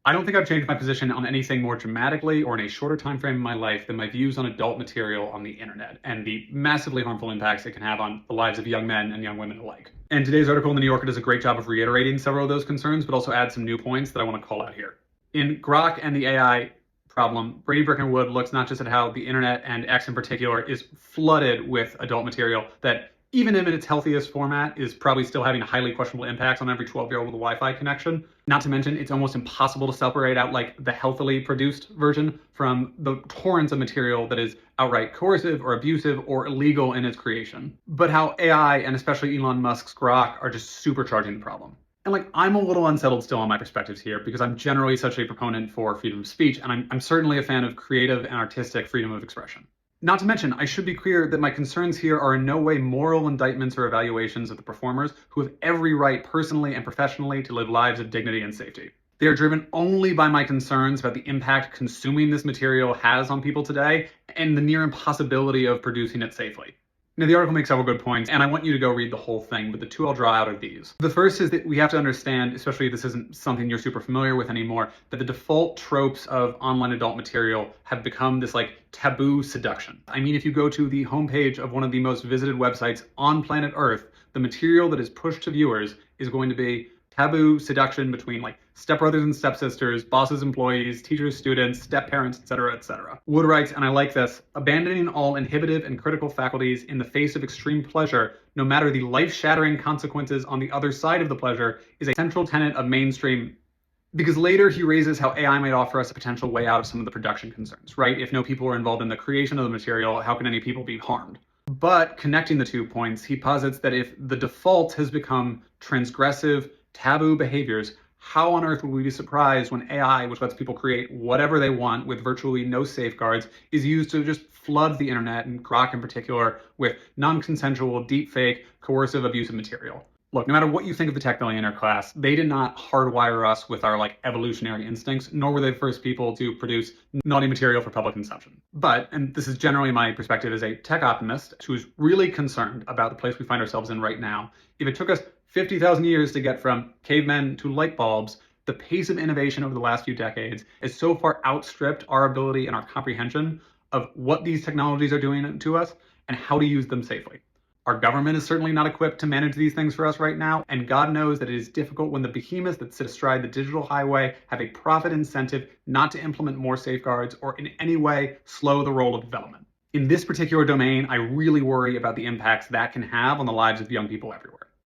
I don't think I've changed my position on anything more dramatically or in a shorter time frame in my life than my views on adult material on the internet and the massively harmful impacts it can have on the lives of young men and young women alike. And today's article in the New Yorker does a great job of reiterating several of those concerns, but also adds some new points that I want to call out here. In Grok and the AI problem, Brady Brickenwood looks not just at how the internet and X in particular is flooded with adult material that even in its healthiest format, is probably still having highly questionable impacts on every 12-year-old with a Wi-Fi connection. Not to mention, it's almost impossible to separate out like the healthily produced version from the torrents of material that is outright coercive or abusive or illegal in its creation. But how AI and especially Elon Musk's Grok are just supercharging the problem. And like, I'm a little unsettled still on my perspectives here because I'm generally such a proponent for freedom of speech, and I'm certainly a fan of creative and artistic freedom of expression. Not to mention, I should be clear that my concerns here are in no way moral indictments or evaluations of the performers who have every right personally and professionally to live lives of dignity and safety. They are driven only by my concerns about the impact consuming this material has on people today and the near impossibility of producing it safely. Now, the article makes several good points, and I want you to go read the whole thing, but the two I'll draw out are these. The first is that we have to understand, especially if this isn't something you're super familiar with anymore, that the default tropes of online adult material have become this like taboo seduction. I mean, if you go to the homepage of one of the most visited websites on planet Earth, the material that is pushed to viewers is going to be taboo seduction between like stepbrothers and stepsisters, bosses, employees, teachers, students, step-parents, etc., etc. Wood writes, and I like this, abandoning all inhibitive and critical faculties in the face of extreme pleasure, no matter the life-shattering consequences on the other side of the pleasure, is a central tenet of mainstream. Because later he raises how AI might offer us a potential way out of some of the production concerns, right? If no people are involved in the creation of the material, how can any people be harmed? But connecting the 2 points, he posits that if the default has become transgressive, taboo behaviors, how on earth would we be surprised when AI, which lets people create whatever they want with virtually no safeguards, is used to just flood the internet, and Grok in particular, with non-consensual, deepfake, coercive, abusive material? Look, no matter what you think of the tech billionaire class, they did not hardwire us with our like evolutionary instincts, nor were they the first people to produce naughty material for public consumption. But, and this is generally my perspective as a tech optimist who's really concerned about the place we find ourselves in right now, if it took us 50,000 years to get from cavemen to light bulbs, the pace of innovation over the last few decades has so far outstripped our ability and our comprehension of what these technologies are doing to us and how to use them safely. Our government is certainly not equipped to manage these things for us right now, and God knows that it is difficult when the behemoths that sit astride the digital highway have a profit incentive not to implement more safeguards or in any way slow the roll of development. In this particular domain, I really worry about the impacts that can have on the lives of young people everywhere.